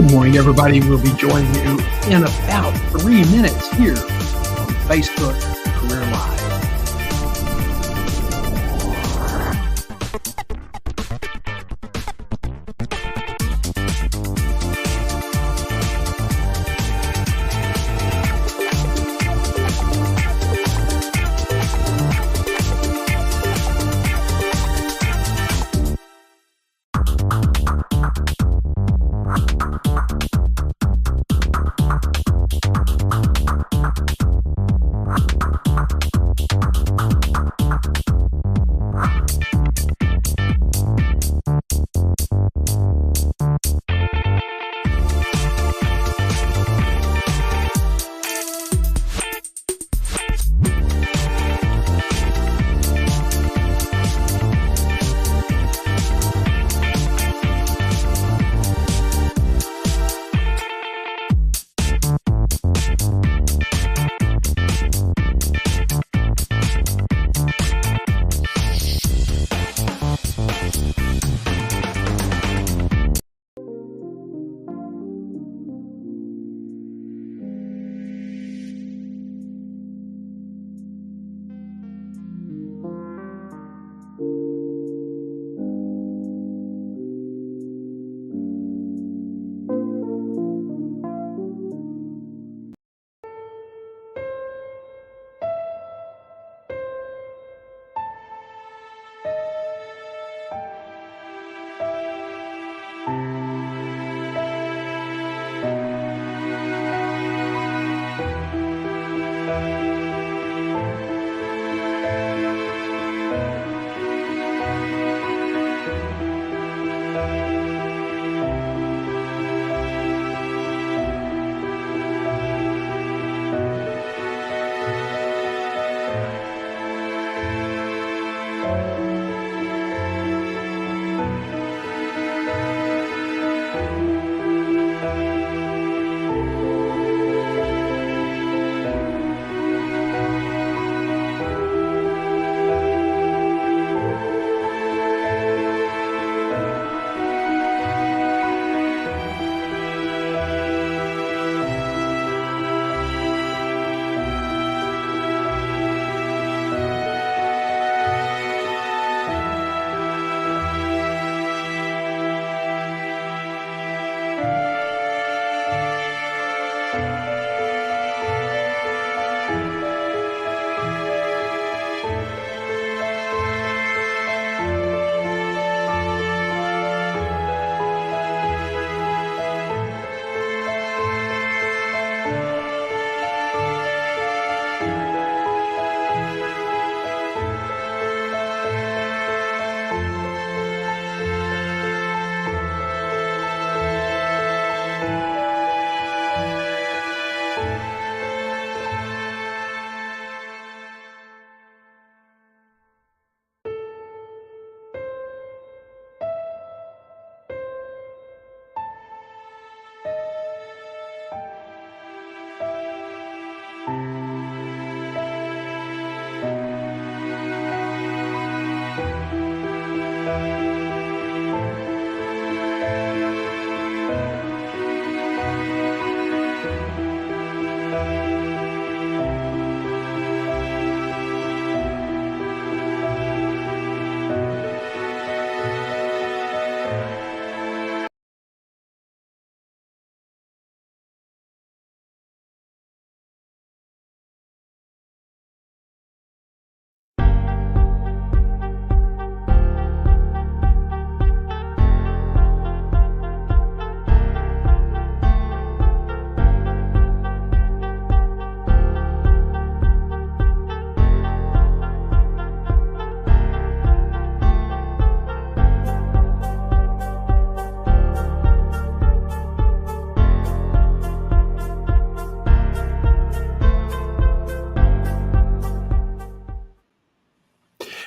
Good morning, everybody. We'll be joining you in about 3 minutes here on Facebook Career Live.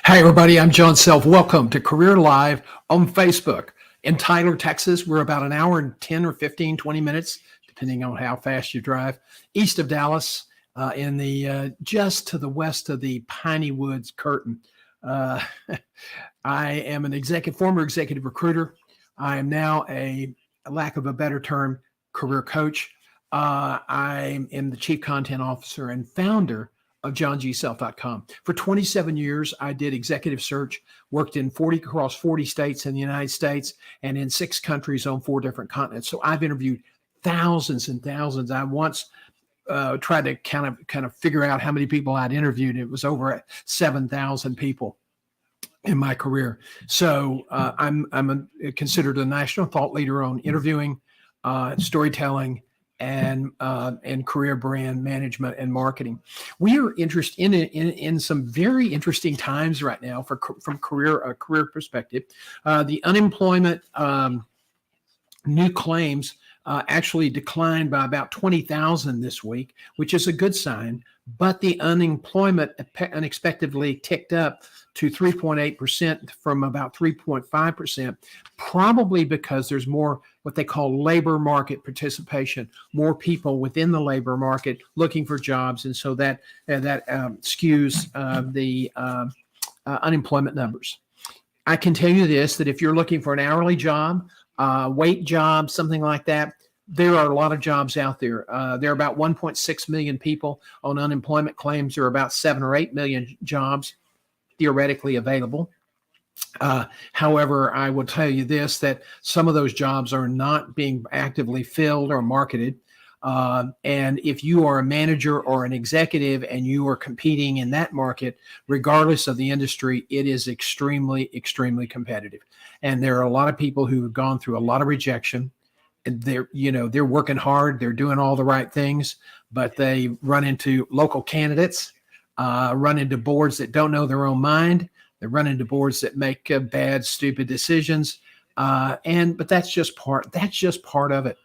Hi, everybody. I'm John Self. Welcome to Career Live on Facebook. In Tyler, Texas, we're about an hour and 10 or 15, 20 minutes, depending on how fast you drive, east of Dallas, in the just to the west of the Piney Woods curtain. I am an former executive recruiter. I am now a lack of a better term, career coach. I am the chief content officer and founder of johngself.com. For 27 years, I did executive search, worked in across 40 states in the United States and in 6 countries on 4 different continents. So I've interviewed thousands and thousands. I once tried to kind of figure out how many people I'd interviewed. It was over 7,000 people in my career. So I'm considered a national thought leader on interviewing, storytelling, and career brand management and marketing. We are interested in some very interesting times right now from a career perspective. The unemployment new claims actually declined by about 20,000 this week, which is a good sign. But the unemployment unexpectedly ticked up to 3.8% from about 3.5%, probably because there's more what they call labor market participation, more people within the labor market looking for jobs, and so that skews the unemployment numbers. I can tell you this, that if you're looking for an hourly job, wait job, something like that, there are a lot of jobs out there. There are about 1.6 million people on unemployment claims. There are about 7 or 8 million jobs theoretically available. However, I will tell you this, that some of those jobs are not being actively filled or marketed. And if you are a manager or an executive and you are competing in that market, regardless of the industry, it is extremely, extremely competitive. And there are a lot of people who have gone through a lot of rejection. And they're working hard, they're doing all the right things, but they run into local candidates, run into boards that don't know their own mind. They run into boards that make bad, stupid decisions. But that's just part of it.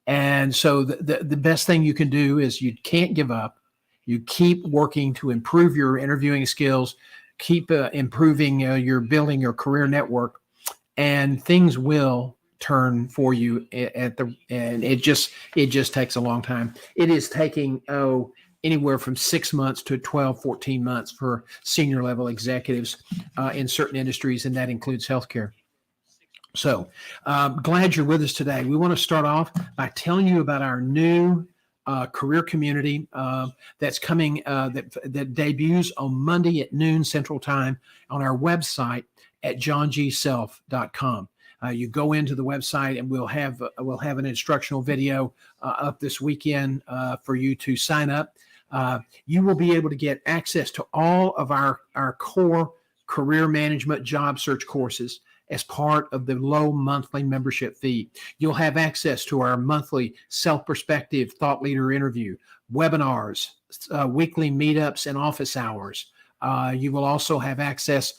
And so the best thing you can do is you can't give up. You keep working to improve your interviewing skills, keep improving building your career network, and things will turn for you and it just takes a long time. It is taking anywhere from 6 months to 12, 14 months for senior level executives in certain industries, and that includes healthcare. So glad you're with us today. We want to start off by telling you about our new career community that's coming, that debuts on Monday at noon Central Time on our website at johngself.com. You go into the website and we'll have an instructional video up this weekend for you to sign up. You will be able to get access to all of our core career management job search courses as part of the low monthly membership fee. You'll have access to our monthly self-perspective thought leader interview, webinars, weekly meetups, and office hours. You will also have access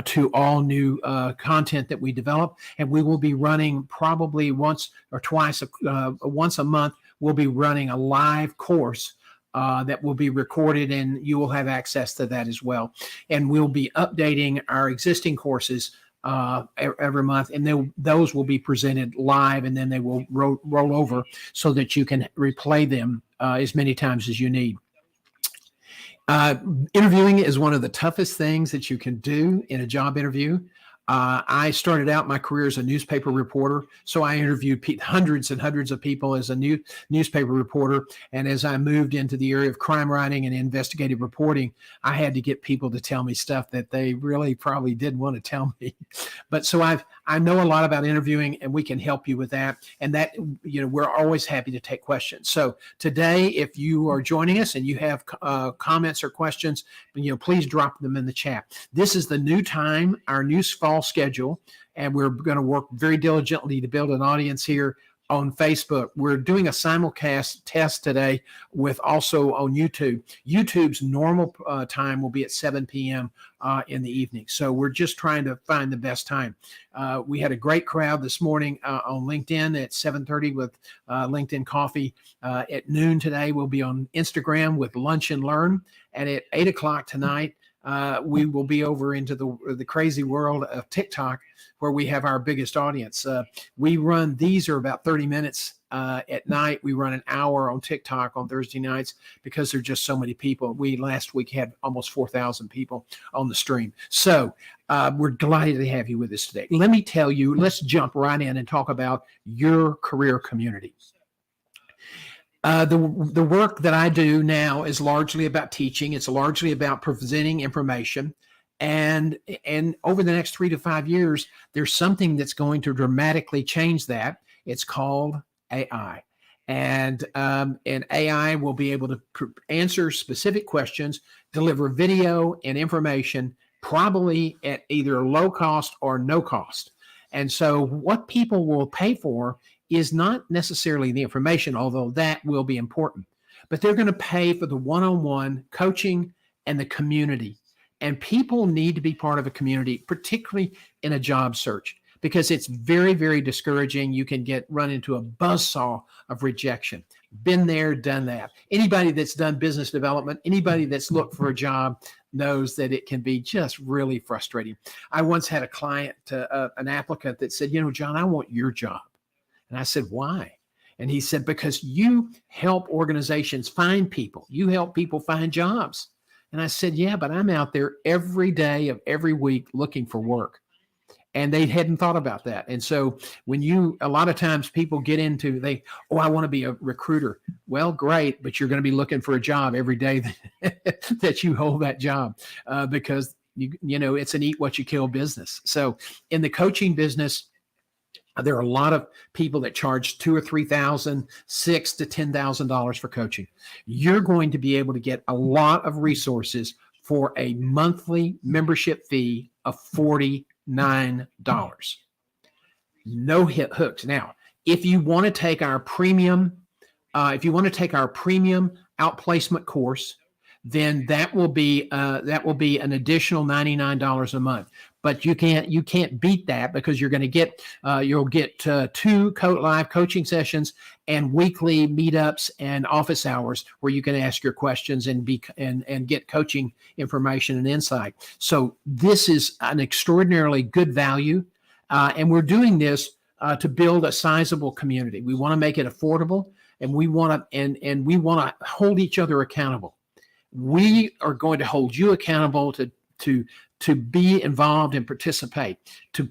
to all new content that we develop, and we will be running probably once a month. We'll be running a live course that will be recorded, and you will have access to that as well. And we'll be updating our existing courses every month, and those will be presented live, and then they will roll over so that you can replay them as many times as you need. Interviewing is one of the toughest things that you can do in a job interview. I started out my career as a newspaper reporter, so I interviewed hundreds and hundreds of people as a newspaper reporter. And as I moved into the area of crime writing and investigative reporting, I had to get people to tell me stuff that they really probably didn't want to tell me. But so I know a lot about interviewing, and we can help you with that. And that, we're always happy to take questions. So today, if you are joining us and you have comments or questions, please drop them in the chat. This is the new time, our new fall schedule, and we're going to work very diligently to build an audience here on Facebook. We're doing a simulcast test today with also on YouTube. YouTube's normal time will be at 7 p.m. In the evening. So we're just trying to find the best time. We had a great crowd this morning on LinkedIn at 7:30 with LinkedIn Coffee. At noon today, we'll be on Instagram with Lunch and Learn. And at 8 o'clock tonight, we will be over into the crazy world of TikTok, where we have our biggest audience. These are about 30 minutes at night. We run an hour on TikTok on Thursday nights because there's just so many people. We last week had almost 4,000 people on the stream. So we're delighted to have you with us today. Let me tell you, let's jump right in and talk about your career community. The work that I do now is largely about teaching. It's largely about presenting information. And over the next 3 to 5 years, there's something that's going to dramatically change that. It's called AI. And AI will be able to answer specific questions, deliver video and information, probably at either low cost or no cost. And so what people will pay for is not necessarily the information, although that will be important, but they're going to pay for the one-on-one coaching and the community. And people need to be part of a community, particularly in a job search, because it's very, very discouraging. You can run into a buzzsaw of rejection. Been there, done that. Anybody that's done business development, anybody that's looked for a job knows that it can be just really frustrating. I once had a client, an applicant that said, John, I want your job. And I said, why? And he said, because you help organizations find people. You help people find jobs. And I said, yeah, but I'm out there every day of every week looking for work. And they hadn't thought about that. And so a lot of times people get into, I want to be a recruiter. Well, great, but you're going to be looking for a job every day that you hold that job because, it's an eat what you kill business. So in the coaching business, there are a lot of people that charge $2,000 or $3,000, $6,000 to $10,000 for coaching. You're going to be able to get a lot of resources for a monthly membership fee of $49. No hooks. Now, if you want to take our premium, outplacement course, then that will be an additional $99 a month. But you can't beat that because you're going to get you'll get 2 live coaching sessions and weekly meetups and office hours where you can ask your questions and get coaching information and insight. So this is an extraordinarily good value, and we're doing this to build a sizable community. We want to make it affordable, and we want to hold each other accountable. We are going to hold you accountable to be involved and participate, to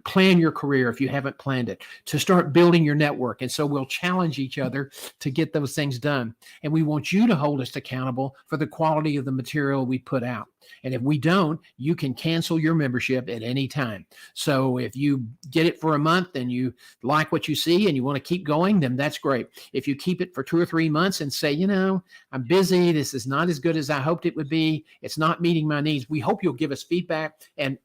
plan your career if you haven't planned it, to start building your network. And so we'll challenge each other to get those things done. And we want you to hold us accountable for the quality of the material we put out. And if we don't, you can cancel your membership at any time. So if you get it for a month and you like what you see and you want to keep going, then that's great. If you keep it for 2 or 3 months and say, I'm busy, this is not as good as I hoped it would be, it's not meeting my needs, we hope you'll give us feedback and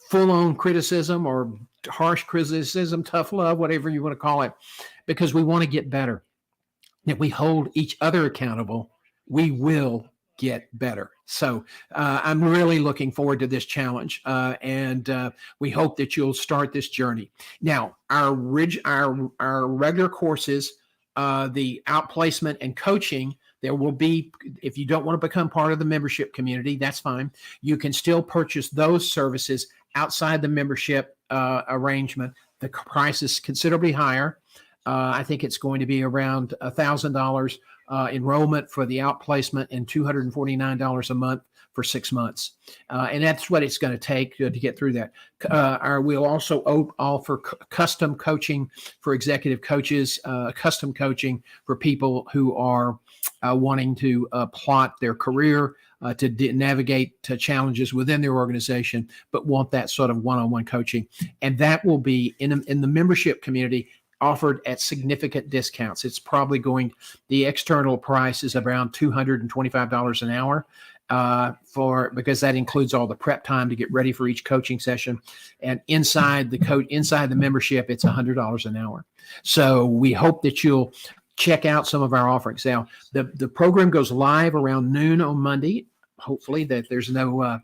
full-on criticism or harsh criticism, tough love, whatever you want to call it, because we want to get better. If we hold each other accountable, we will get better. So I'm really looking forward to this challenge, and we hope that you'll start this journey. Now, our regular courses, the outplacement and coaching, there will be, if you don't want to become part of the membership community, that's fine. You can still purchase those services outside the membership arrangement. The price is considerably higher. I think it's going to be around $1,000 enrollment for the outplacement and $249 a month for 6 months. And that's what it's going to take to get through that. We'll also offer custom coaching for executive coaches, custom coaching for people who are wanting to plot their career, to navigate to challenges within their organization, but want that sort of one-on-one coaching. And that will be in the membership community, offered at significant discounts. It's probably the external price is around $225 an hour because that includes all the prep time to get ready for each coaching session. And inside the membership, it's $100 an hour. So we hope that you'll check out some of our offerings. Now, the program goes live around noon on Monday. Hopefully that there's no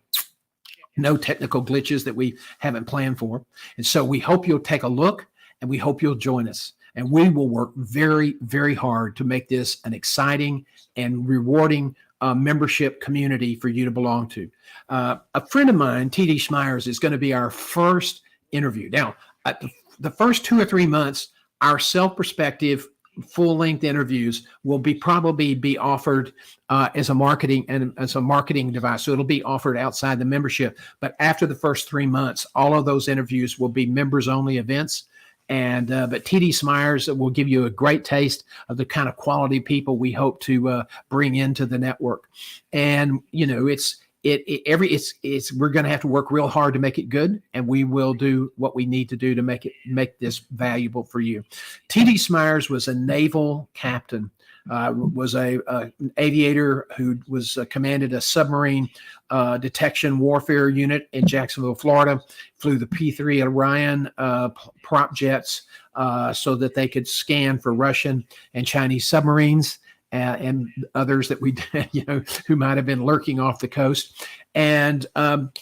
technical glitches that we haven't planned for. And so we hope you'll take a look, and we hope you'll join us. And we will work very, very hard to make this an exciting and rewarding membership community for you to belong to. A friend of mine, T.D. Schmeyers, is going to be our first interview. Now, the first 2 or 3 months, Our self-perspective full-length interviews will probably be offered as a marketing device. So it'll be offered outside the membership. But after the first 3 months, all of those interviews will be members-only events. And but TD Smyers will give you a great taste of the kind of quality people we hope to bring into the network. And we're going to have to work real hard to make it good, and we will do what we need to do to make this valuable for you. TD Smyers was a naval captain, was an aviator who was commanded a submarine detection warfare unit in Jacksonville, Florida. Flew the P-3 Orion prop jets so that they could scan for Russian and Chinese submarines. And others that who might have been lurking off the coast. And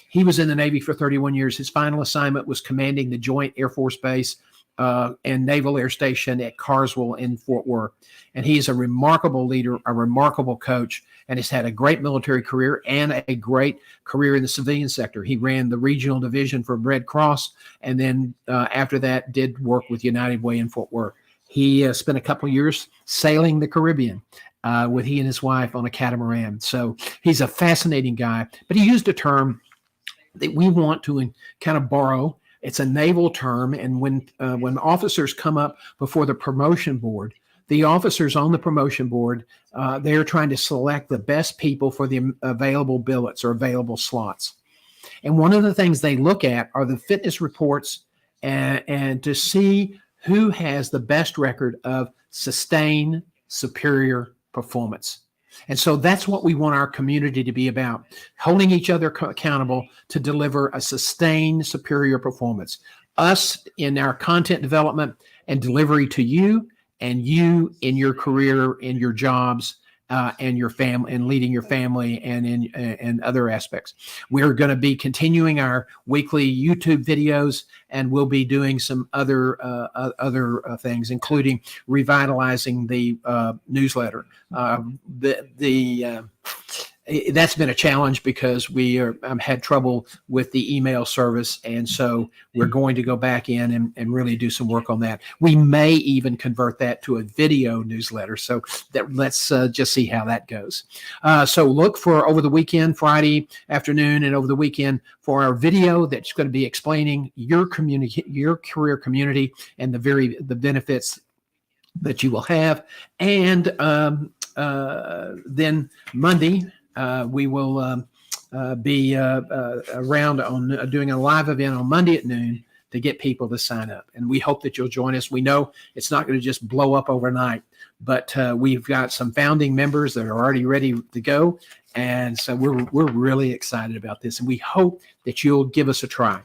he was in the Navy for 31 years. His final assignment was commanding the Joint Air Force Base and Naval Air Station at Carswell in Fort Worth. And he is a remarkable leader, a remarkable coach, and has had a great military career and a great career in the civilian sector. He ran the regional division for Red Cross, and then after that did work with United Way in Fort Worth. He spent a couple of years sailing the Caribbean with he and his wife on a catamaran. So he's a fascinating guy, but he used a term that we want to kind of borrow. It's a naval term. And when officers come up before the promotion board, the officers on the promotion board, they're trying to select the best people for the available billets or available slots. And one of the things they look at are the fitness reports and to see who has the best record of sustained superior performance. And so that's what we want our community to be about, holding each other accountable to deliver a sustained superior performance. Us in our content development and delivery to you, and you in your career, in your jobs, and your family, and leading your family, and in other aspects. We're going to be continuing our weekly YouTube videos, and we'll be doing some other things, including revitalizing the newsletter. That's been a challenge because we had trouble with the email service, and so we're going to go back in and really do some work on that. We may even convert that to a video newsletter, so let's just see how that goes. So look for over the weekend, Friday afternoon, and over the weekend for our video that's going to be explaining your career community, and the benefits that you will have. And then Monday, we will be around on doing a live event on Monday at noon to get people to sign up. And we hope that you'll join us. We know it's not going to just blow up overnight, but we've got some founding members that are already ready to go. And so we're really excited about this. And we hope that you'll give us a try.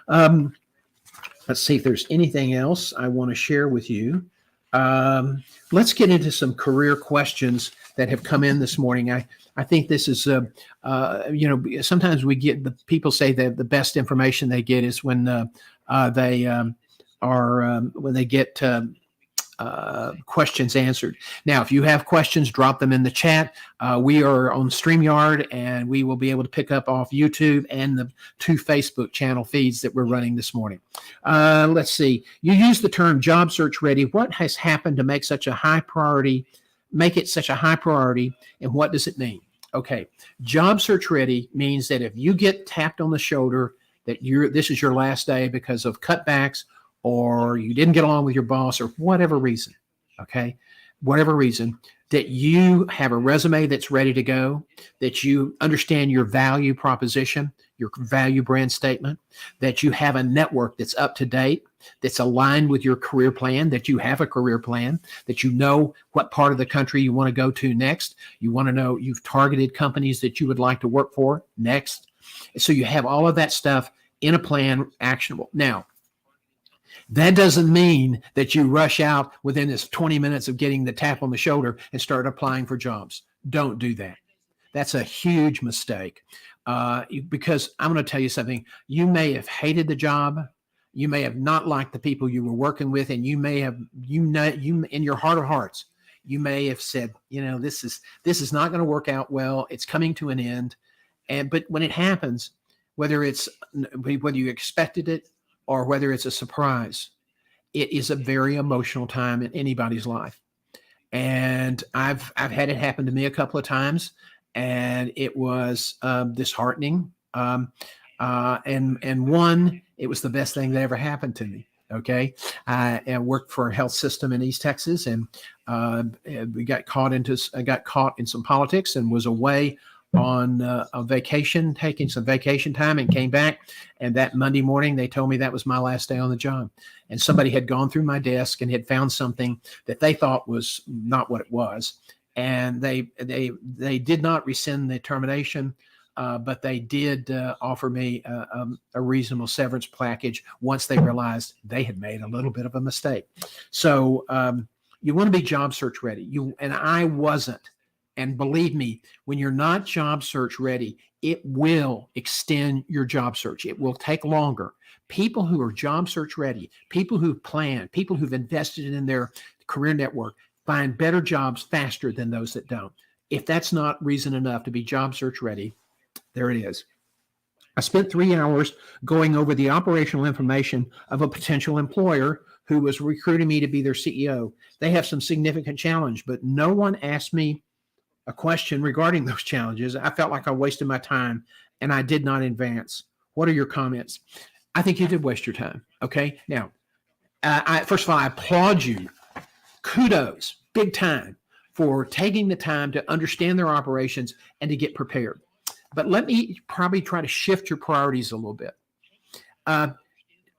Let's see if there's anything else I want to share with you. Let's get into some career questions that have come in this morning. I think this is, sometimes we get the people say that the best information they get is when they get questions answered. Now, if you have questions, drop them in the chat. We are on StreamYard, and we will be able to pick up off YouTube and the 2 Facebook channel feeds that we're running this morning. Let's see. You use the term job search ready. What has happened to make it such a high priority, and what does it mean? Okay, job search ready means that if you get tapped on the shoulder that this is your last day because of cutbacks, or you didn't get along with your boss, or whatever reason, that you have a resume that's ready to go, that you understand your value proposition, your value brand statement, that you have a network that's up to date, that's aligned with your career plan, that you have a career plan, that you know what part of the country you want to go to next. You want to know you've targeted companies that you would like to work for next. So you have all of that stuff in a plan, actionable. Now, that doesn't mean that you rush out within this 20 minutes of getting the tap on the shoulder and start applying for jobs. Don't do that. That's a huge mistake because I'm going to tell you something. You may have hated the job. You may have not liked the people you were working with, and you may have, in your heart of hearts, you may have said, this is not going to work out well. It's coming to an end. But when it happens, whether you expected it or whether it's a surprise, it is a very emotional time in anybody's life. And I've had it happen to me a couple of times, and it was disheartening. And one, it was the best thing that ever happened to me. Okay, I worked for a health system in East Texas, and we got caught in some politics, and was away on a vacation, taking some vacation time, and came back. And that Monday morning, they told me that was my last day on the job. And somebody had gone through my desk and had found something that they thought was not what it was. And they did not rescind the termination, but they did offer me a reasonable severance package once they realized they had made a little bit of a mistake. So you want to be job search ready. And I wasn't. And believe me, when you're not job search ready, it will extend your job search. It will take longer. People who are job search ready, people who plan, people who've invested in their career network, find better jobs faster than those that don't. If that's not reason enough to be job search ready, there it is. I spent 3 hours going over the operational information of a potential employer who was recruiting me to be their CEO. They have some significant challenge, but no one asked me a question regarding those challenges. I felt like I wasted my time, and I did not advance. What are your comments? I think you did waste your time. Okay. Now, first of all, I applaud you. Kudos, big time, for taking the time to understand their operations and to get prepared. But let me probably try to shift your priorities a little bit.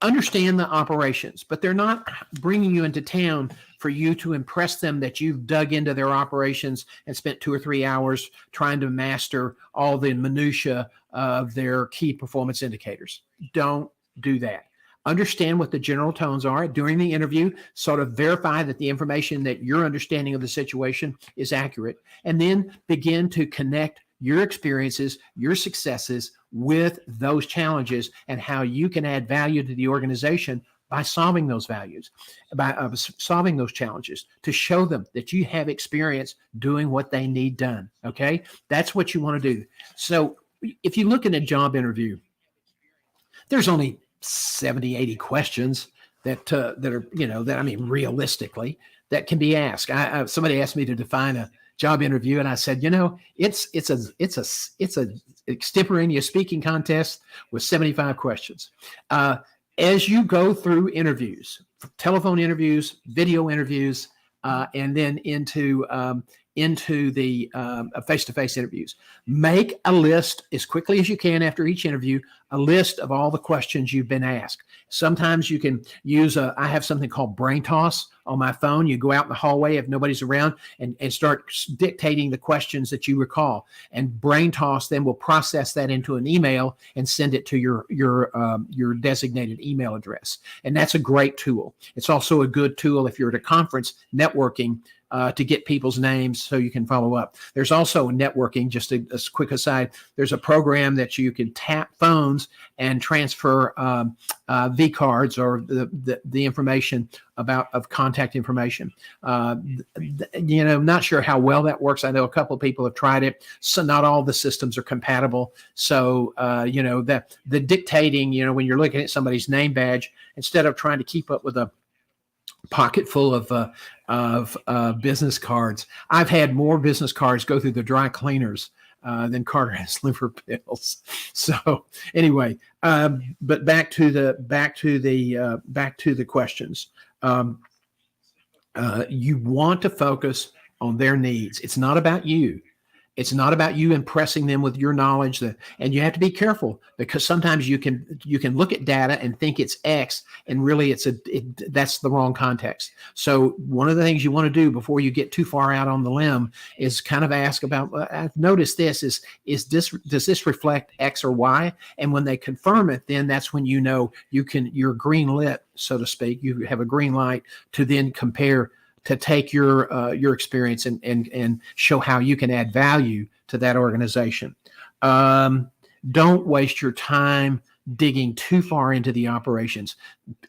Understand the operations, but they're not bringing you into town for you to impress them that you've dug into their operations and spent 2 or 3 hours trying to master all the minutia of their key performance indicators. Don't do that. Understand what the general tones are during the interview, sort of verify that the information that your understanding of the situation is accurate, and then begin to connect your experiences, your successes with those challenges, and how you can add value to the organization by solving those solving those challenges, to show them that you have experience doing what they need done. Okay, that's what you want to do. So if you look at a job interview, there's only 70, 80 questions that are, realistically, that can be asked. Somebody asked me to define a job interview, and I said, it's a extemporaneous speaking contest with 75 questions. As you go through interviews, telephone interviews, video interviews, and then into the face-to-face interviews, make a list as quickly as you can after each interview, a list of all the questions you've been asked. Sometimes you can use I have something called Brain Toss on my phone. You go out in the hallway if nobody's around and start dictating the questions that you recall. And Brain Toss then will process that into an email and send it to your designated email address. And that's a great tool. It's also a good tool if you're at a conference networking to get people's names so you can follow up. There's also networking, just a quick aside, there's a program that you can tap phones and transfer V cards or the information of contact information. Not sure how well that works. I know a couple of people have tried it. So not all the systems are compatible. So, the dictating, when you're looking at somebody's name badge, instead of trying to keep up with a pocket full of business cards. I've had more business cards go through the dry cleaners than Carter has liver pills. So anyway, but back to the questions. You want to focus on their needs. It's not about you. It's not about you impressing them with your knowledge, and you have to be careful, because sometimes you can look at data and think it's X, and really that's the wrong context. So one of the things you want to do before you get too far out on the limb is kind of ask about, I've noticed this, does this reflect X or Y? And when they confirm it, then that's when you're green lit, so to speak. You have a green light to then compare, to take your experience and show how you can add value to that organization. Don't waste your time digging too far into the operations.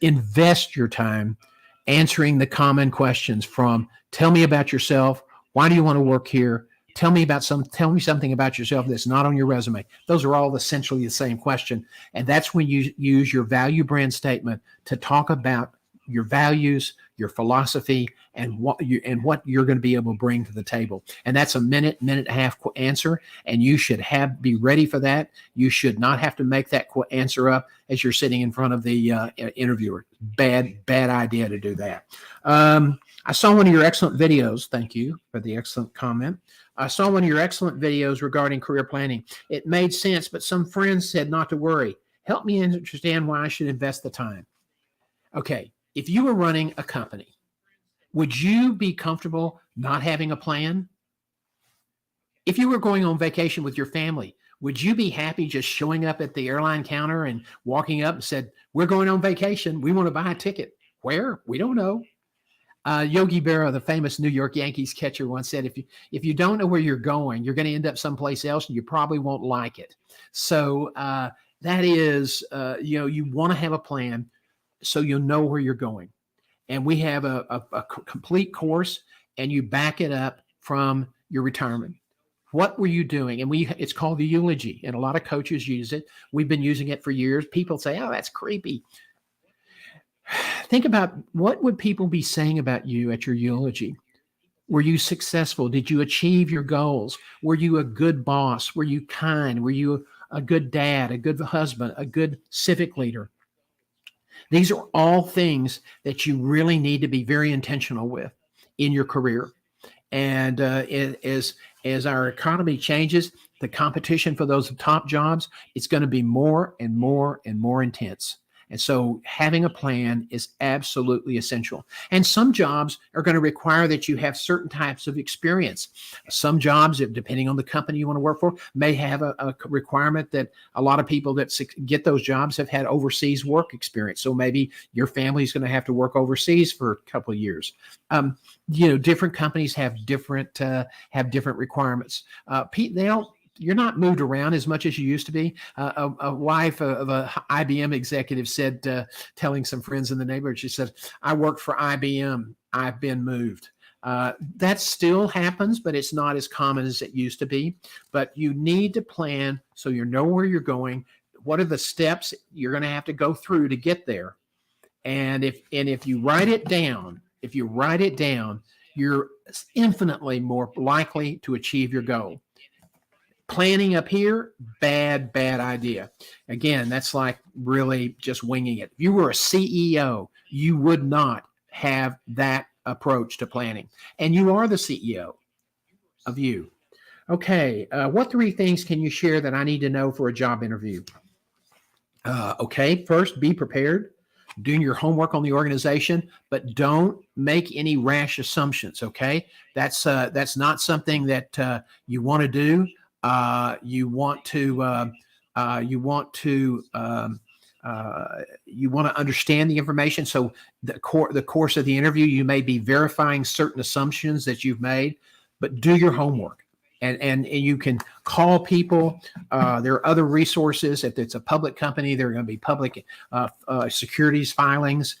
Invest your time answering the common questions from, tell me about yourself. Why do you want to work here? Tell me something about yourself that's not on your resume. Those are all essentially the same question. And that's when you use your value brand statement to talk about your values, your philosophy, and what you're going to be able to bring to the table. And that's a minute and a half answer, and you should be ready for that. You should not have to make that answer up as you're sitting in front of the interviewer. Bad idea to do that. I saw one of your excellent videos. Thank you for the excellent comment. I saw one of your excellent videos regarding career planning. It made sense, but some friends said not to worry. Help me understand why I should invest the time. Okay, if you were running a company, would you be comfortable not having a plan? If you were going on vacation with your family, would you be happy just showing up at the airline counter and walking up and said, we're going on vacation, we want to buy a ticket? Where? We don't know. Yogi Berra, the famous New York Yankees catcher, once said, if you don't know where you're going to end up someplace else and you probably won't like it. So that is, you want to have a plan so you'll know where you're going. And we have a complete course, and you back it up from your retirement. What were you doing? And it's called the eulogy, and a lot of coaches use it. We've been using it for years. People say, oh, that's creepy. Think about, what would people be saying about you at your eulogy? Were you successful? Did you achieve your goals? Were you a good boss? Were you kind? Were you a good dad, a good husband, a good civic leader? These are all things that you really need to be very intentional with in your career. And as our economy changes, the competition for those top jobs, it's going to be more and more and more intense. And so having a plan is absolutely essential. And some jobs are going to require that you have certain types of experience. Some jobs, depending on the company you want to work for, may have a requirement that a lot of people that get those jobs have had overseas work experience. So maybe your family is going to have to work overseas for a couple of years. Different companies have different requirements. You're not moved around as much as you used to be. A wife of a IBM executive said, telling some friends in the neighborhood, she said, I work for IBM. I've been moved. That still happens, but it's not as common as it used to be. But you need to plan so you know where you're going. What are the steps you're going to have to go through to get there? And if you write it down, you're infinitely more likely to achieve your goal. Planning up here, bad idea. Again, that's like really just winging it. If you were a CEO, you would not have that approach to planning. And you are the CEO of you. Okay, what 3 things can you share that I need to know for a job interview? Okay, first, be prepared. Doing your homework on the organization, but don't make any rash assumptions, okay? That's not something that you want to do. You want to understand the information. So the course of the interview, you may be verifying certain assumptions that you've made, but do your homework. And you can call people. There are other resources. If it's a public company, there are going to be public securities filings.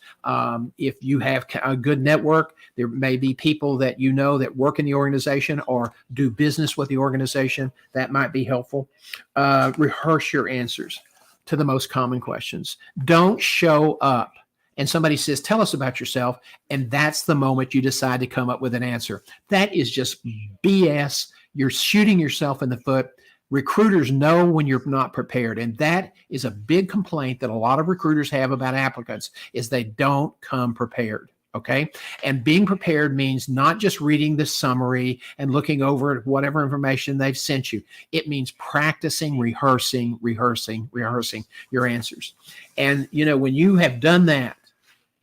If you have a good network, there may be people that you know that work in the organization or do business with the organization. That might be helpful. Rehearse your answers to the most common questions. Don't show up and somebody says, tell us about yourself, and that's the moment you decide to come up with an answer. That is just BS. You're shooting yourself in the foot. Recruiters know when you're not prepared. And that is a big complaint that a lot of recruiters have about applicants, is they don't come prepared. Okay. And being prepared means not just reading the summary and looking over at whatever information they've sent you. It means practicing, rehearsing your answers. And, when you have done that,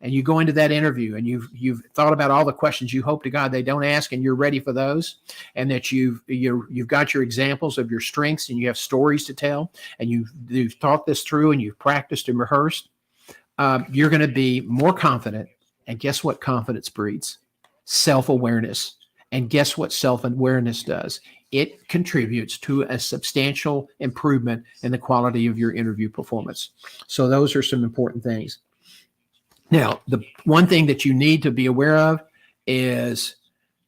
and you go into that interview and you've thought about all the questions you hope to God they don't ask, and you're ready for those, and that you've got your examples of your strengths and you have stories to tell, and you've thought this through and you've practiced and rehearsed, you're going to be more confident. And guess what confidence breeds? Self-awareness. And guess what self-awareness does? It contributes to a substantial improvement in the quality of your interview performance. So those are some important things. Now, the one thing that you need to be aware of is,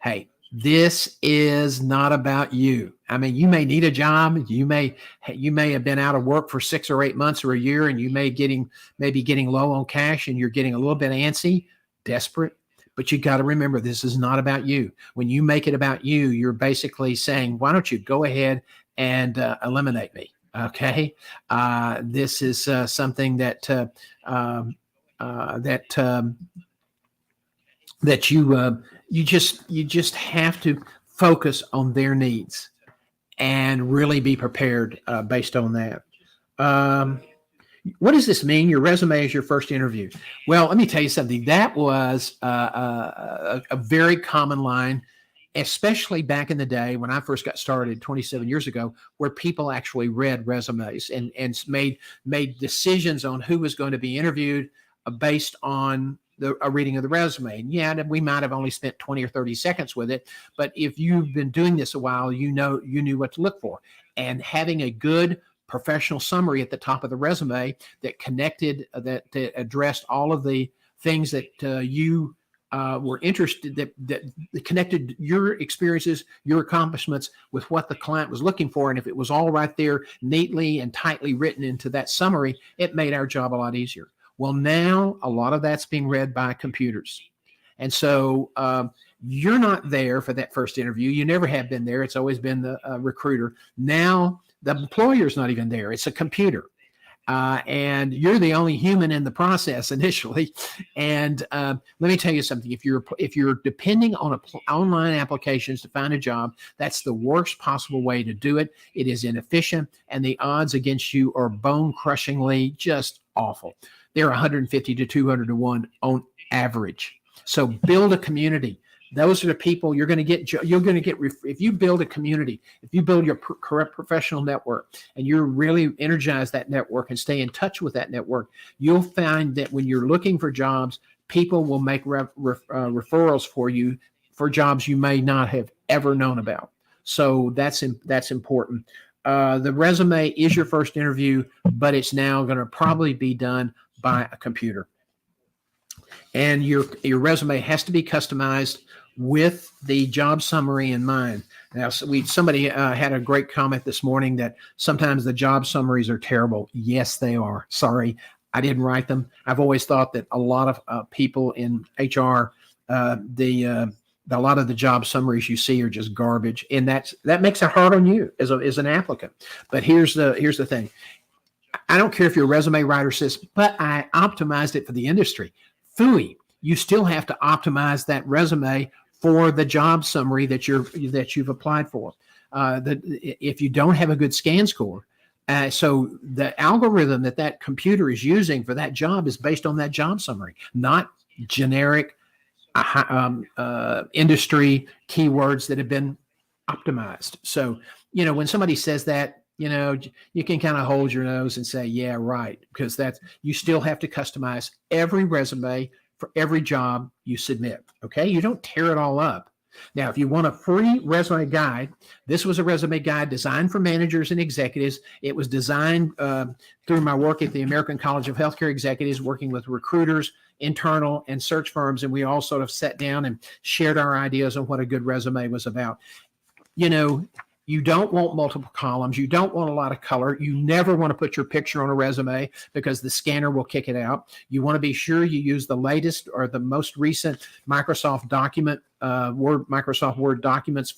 hey, this is not about you. I mean, you may need a job. You may have been out of work for 6 or 8 months or a year, and you may be getting low on cash, and you're getting a little bit antsy, desperate. But you got to remember, this is not about you. When you make it about you, you're basically saying, why don't you go ahead and eliminate me? Okay. This is something that you just have to focus on their needs and really be prepared based on that. What does this mean? Your resume is your first interview. Well, let me tell you something. That was a very common line, especially back in the day when I first got started 27 years ago, where people actually read resumes and made decisions on who was going to be interviewed based on a reading of the resume. And yeah, we might have only spent 20 or 30 seconds with it, but if you've been doing this a while, you knew what to look for. And having a good professional summary at the top of the resume that connected, that addressed all of the things that you were interested, that connected your experiences, your accomplishments with what the client was looking for. And if it was all right there, neatly and tightly written into that summary, it made our job a lot easier. Well, now a lot of that's being read by computers. And so you're not there for that first interview. You never have been there. It's always been the recruiter. Now the employer's not even there. It's a computer. And you're the only human in the process initially. And let me tell you something. If you're depending on online applications to find a job, that's the worst possible way to do it. It is inefficient, and the odds against you are bone-crushingly just awful. They're 150 to 200 to 1 on average. So build a community. Those are the people you're going to get. If you build a community, if you build your correct professional network, and you really energize that network and stay in touch with that network, you'll find that when you're looking for jobs, people will make referrals for you for jobs you may not have ever known about. So that's important. The resume is your first interview, but it's now going to probably be done by a computer. And your resume has to be customized with the job summary in mind. Now, somebody had a great comment this morning that sometimes the job summaries are terrible. Yes, they are. Sorry, I didn't write them. I've always thought that a lot of people in HR, a lot of the job summaries you see are just garbage, and that makes it hard on you as an applicant. But here's the thing. I don't care if your resume writer says, but I optimized it for the industry. Phooey, you still have to optimize that resume for the job summary that you've applied for. If you don't have a good scan score, so the algorithm that computer is using for that job is based on that job summary, not generic industry keywords that have been optimized. So, when somebody says that, you can kind of hold your nose and say, yeah, right, because you still have to customize every resume for every job you submit. Okay. You don't tear it all up. Now, if you want a free resume guide, this was a resume guide designed for managers and executives. It was designed through my work at the American College of Healthcare Executives, working with recruiters, internal and search firms. And we all sort of sat down and shared our ideas on what a good resume was about. You don't want multiple columns. You don't want a lot of color. You never want to put your picture on a resume because the scanner will kick it out. You want to be sure you use the latest or the most recent Microsoft Word documents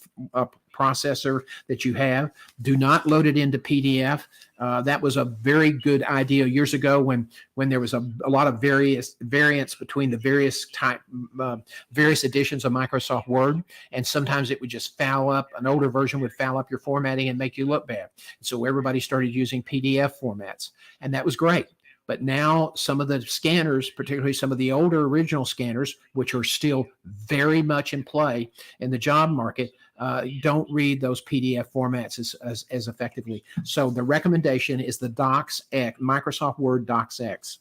processor that you have. Do not load it into PDF. That was a very good idea years ago when there was a lot of variance between the various editions of Microsoft Word, and sometimes it would just foul up. An older version would foul up your formatting and make you look bad. So everybody started using PDF formats, and that was great. But now some of the scanners, particularly some of the older original scanners, which are still very much in play in the job market, don't read those PDF formats as effectively. So the recommendation is the DocX, Microsoft Word DocX.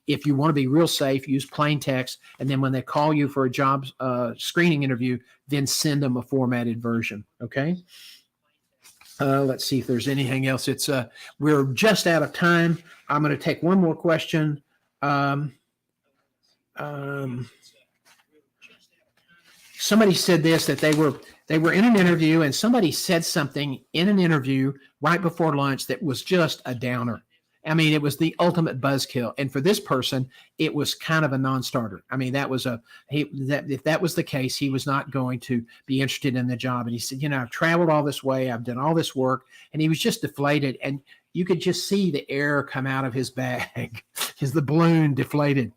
If you want to be real safe, use plain text, and then when they call you for a job screening interview, then send them a formatted version. Okay. Let's see if there's anything else. We're just out of time. I'm going to take one more question. somebody said this, that they were in an interview and somebody said something in an interview right before lunch that was just a downer. I mean, it was the ultimate buzzkill. And for this person, it was kind of a non-starter. I mean, if that was the case, he was not going to be interested in the job. And he said, I've traveled all this way, I've done all this work, and he was just deflated. And you could just see the air come out of his bag as the balloon deflated.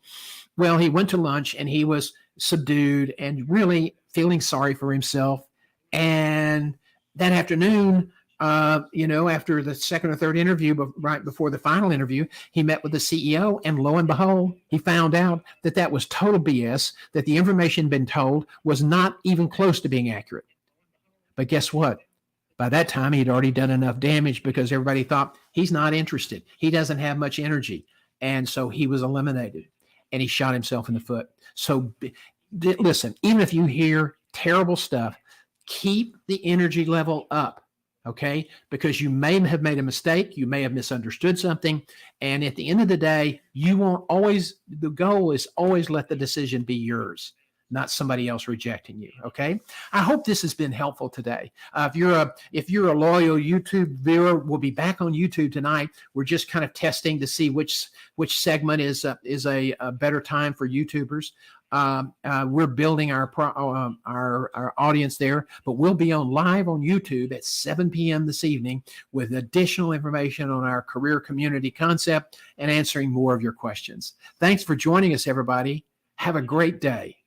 Well, he went to lunch and he was subdued and really feeling sorry for himself. And that afternoon, after the second or third interview, but right before the final interview, he met with the CEO, and lo and behold, he found out that was total BS, that the information been told was not even close to being accurate. But guess what? By that time, he'd already done enough damage because everybody thought he's not interested. He doesn't have much energy. And so he was eliminated, and he shot himself in the foot. So listen, even if you hear terrible stuff, keep the energy level up. Okay, because you may have made a mistake, you may have misunderstood something, and at the end of the day, the goal is always let the decision be yours, not somebody else rejecting you. Okay, I hope this has been helpful today. If you're a loyal YouTube viewer, we'll be back on YouTube tonight. We're just kind of testing to see which segment is a better time for YouTubers. We're building our audience there, but we'll be live on YouTube at 7 p.m. this evening with additional information on our career community concept and answering more of your questions. Thanks for joining us, everybody. Have a great day.